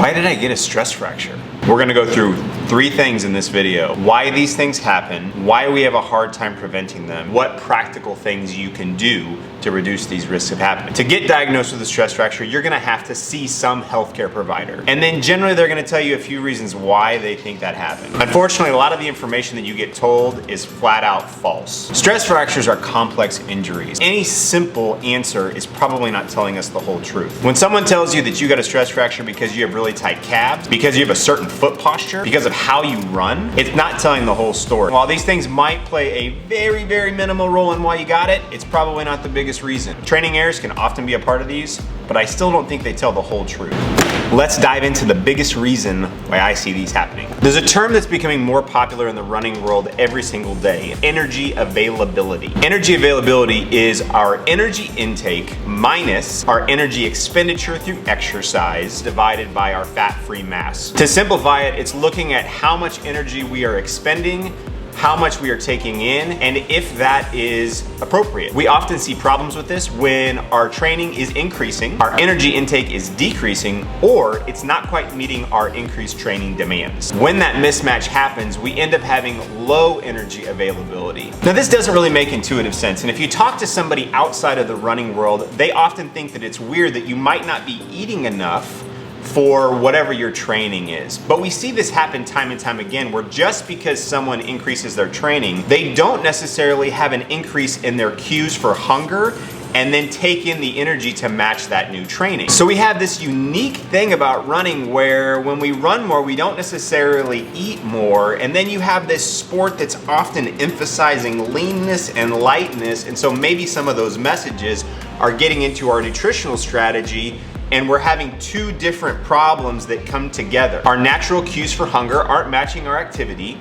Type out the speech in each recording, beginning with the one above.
Why did I get a stress fracture? We're gonna go through 3 things in this video. Why these things happen, why we have a hard time preventing them, what practical things you can do to reduce these risks of happening. To get diagnosed with a stress fracture, you're gonna have to see some healthcare provider. And then generally they're gonna tell you a few reasons why they think that happened. Unfortunately, a lot of the information that you get told is flat out false. Stress fractures are complex injuries. Any simple answer is probably not telling us the whole truth. When someone tells you that you got a stress fracture because you have really tight calves, because you have a certain foot posture, because of how you run, it's not telling the whole story. While these things might play a very, very minimal role in why you got it, it's probably not the biggest reason. Training errors can often be a part of these, but I still don't think they tell the whole truth. Let's dive into the biggest reason why I see these happening. There's a term that's becoming more popular in the running world every single day: energy availability. Energy availability is our energy intake minus our energy expenditure through exercise divided by our fat-free mass. To simplify it, it's looking at how much energy we are expending, how much we are taking in, and if that is appropriate. We often see problems with this when our training is increasing, our energy intake is decreasing, or it's not quite meeting our increased training demands. When that mismatch happens, we end up having low energy availability. Now, this doesn't really make intuitive sense, and if you talk to somebody outside of the running world, they often think that it's weird that you might not be eating enough for whatever your training is. But we see this happen time and time again, where just because someone increases their training, they don't necessarily have an increase in their cues for hunger and then take in the energy to match that new training. So we have this unique thing about running where when we run more, we don't necessarily eat more, and then you have this sport that's often emphasizing leanness and lightness, and so maybe some of those messages are getting into our nutritional strategy, and we're having 2 different problems that come together. Our natural cues for hunger aren't matching our activity,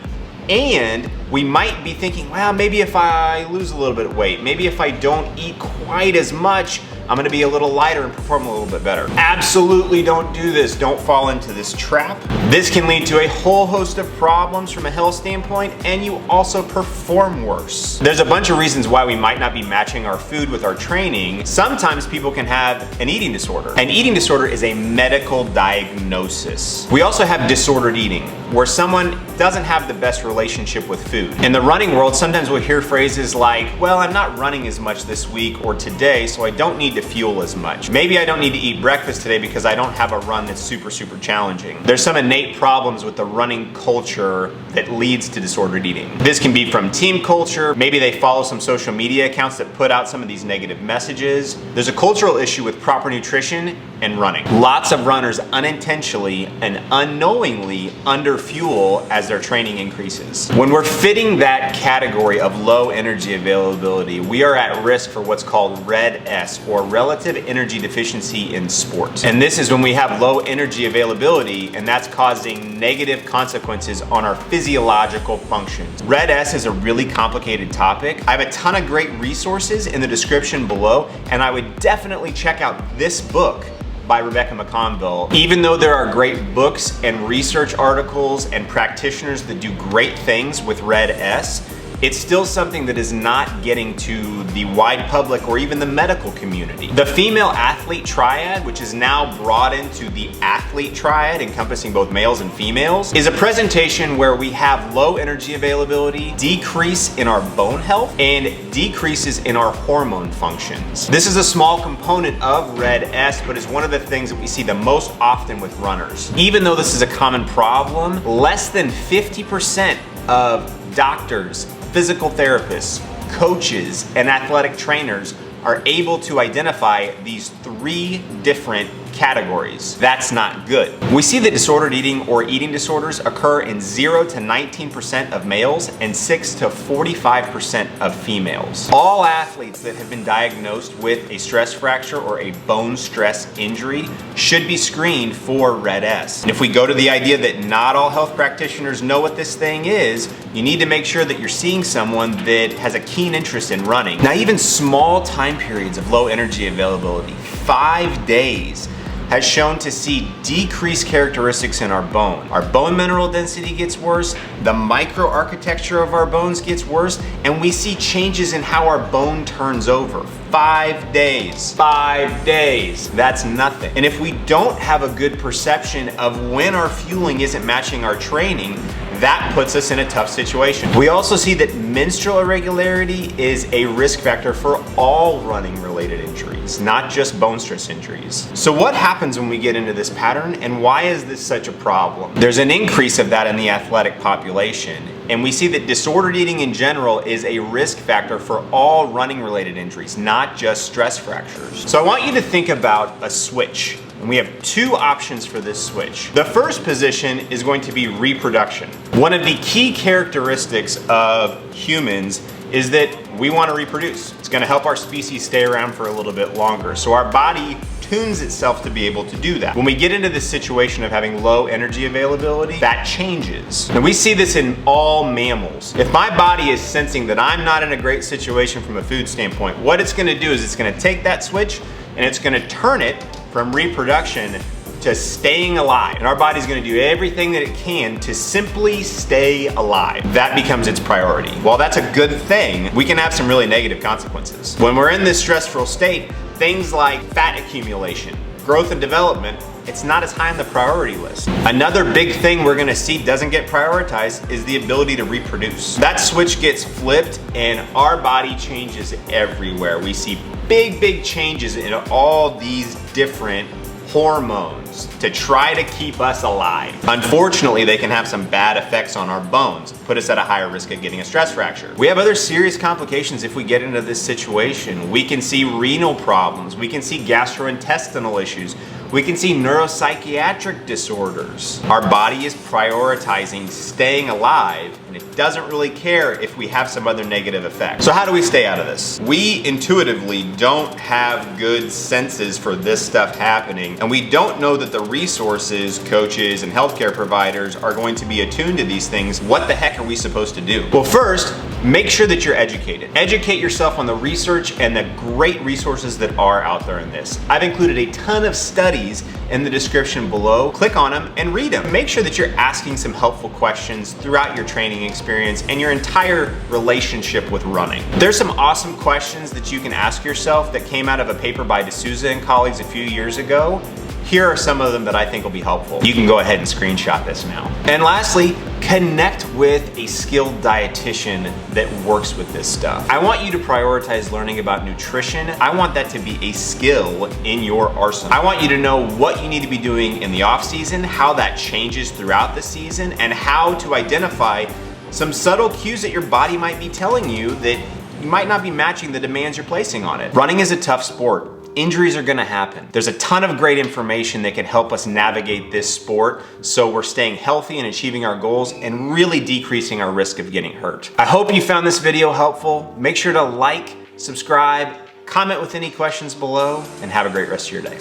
and we might be thinking, well, maybe if I lose a little bit of weight, maybe if I don't eat quite as much, I'm gonna be a little lighter and perform a little bit better. Absolutely don't do this. Don't fall into this trap. This can lead to a whole host of problems from a health standpoint, and you also perform worse. There's a bunch of reasons why we might not be matching our food with our training. Sometimes people can have an eating disorder. An eating disorder is a medical diagnosis. We also have disordered eating, where someone doesn't have the best relationship with food. In the running world, sometimes we'll hear phrases like, well, I'm not running as much this week or today, so I don't need to fuel as much. Maybe I don't need to eat breakfast today because I don't have a run that's super challenging. There's some innate problems with the running culture that leads to disordered eating. This can be from team culture. Maybe they follow some social media accounts that put out some of these negative messages. There's a cultural issue with proper nutrition and running. Lots of runners unintentionally and unknowingly underfuel as their training increases. When we're fitting that category of low energy availability, we are at risk for what's called RED-S, or relative energy deficiency in sport. And this is when we have low energy availability, and that's causing negative consequences on our physiological functions. RED-S is a really complicated topic. I have a ton of great resources in the description below, and I would definitely check out this book by Rebecca McConville. Even though there are great books and research articles and practitioners that do great things with RED-S, it's still something that is not getting to the wide public or even the medical community. The female athlete triad, which is now broadened to the athlete triad, encompassing both males and females, is a presentation where we have low energy availability, decrease in our bone health, and decreases in our hormone functions. This is a small component of RED-S, but is one of the things that we see the most often with runners. Even though this is a common problem, less than 50% of doctors, physical therapists, coaches, and athletic trainers are able to identify these 3 different categories. That's not good. We see that disordered eating or eating disorders occur in 0 to 19% of males and 6 to 45% of females. All athletes that have been diagnosed with a stress fracture or a bone stress injury should be screened for RED-S. And if we go to the idea that not all health practitioners know what this thing is, you need to make sure that you're seeing someone that has a keen interest in running. Now, even small time periods of low energy availability, 5 days, has shown to see decreased characteristics in our bone. Our bone mineral density gets worse, the microarchitecture of our bones gets worse, and we see changes in how our bone turns over. 5 days. 5 days. That's nothing. And if we don't have a good perception of when our fueling isn't matching our training, that puts us in a tough situation. We also see that menstrual irregularity is a risk factor for all running related injuries, not just bone stress injuries. So what happens when we get into this pattern, and why is this such a problem? There's an increase of that in the athletic population, and we see that disordered eating in general is a risk factor for all running related injuries, not just stress fractures. So I want you to think about a switch. And we have two options for this switch. The first position is going to be reproduction. One of the key characteristics of humans is that we want to reproduce. It's going to help our species stay around for a little bit longer. So our body tunes itself to be able to do that. When we get into this situation of having low energy availability, that changes. And we see this in all mammals. If my body is sensing that I'm not in a great situation from a food standpoint, what it's going to do is it's going to take that switch and it's going to turn it from reproduction to staying alive. And our body's gonna do everything that it can to simply stay alive. That becomes its priority. While that's a good thing, we can have some really negative consequences. When we're in this stressful state, things like fat accumulation, growth and development, it's not as high on the priority list. Another big thing we're gonna see doesn't get prioritized is the ability to reproduce. That switch gets flipped and our body changes everywhere. We see big changes in all these different hormones to try to keep us alive. Unfortunately, they can have some bad effects on our bones, put us at a higher risk of getting a stress fracture. We have other serious complications if we get into this situation. We can see renal problems, we can see gastrointestinal issues, we can see neuropsychiatric disorders. Our body is prioritizing staying alive, and it doesn't really care if we have some other negative effects. So how do we stay out of this? We intuitively don't have good senses for this stuff happening, and we don't know that the resources, coaches, and healthcare providers are going to be attuned to these things. What the heck are we supposed to do? Well, first, make sure that you're educated. Educate yourself on the research and the great resources that are out there in this. I've included a ton of studies in the description below. Click on them and read them. Make sure that you're asking some helpful questions throughout your training experience and your entire relationship with running. There's some awesome questions that you can ask yourself that came out of a paper by D'Souza and colleagues a few years ago. Here are some of them that I think will be helpful. You can go ahead and screenshot this now. And lastly, connect with a skilled dietitian that works with this stuff. I want you to prioritize learning about nutrition. I want that to be a skill in your arsenal. I want you to know what you need to be doing in the off season, how that changes throughout the season, and how to identify some subtle cues that your body might be telling you that you might not be matching the demands you're placing on it. Running is a tough sport. Injuries are gonna happen. There's a ton of great information that can help us navigate this sport so we're staying healthy and achieving our goals and really decreasing our risk of getting hurt. I hope you found this video helpful. Make sure to like, subscribe, comment with any questions below, and have a great rest of your day.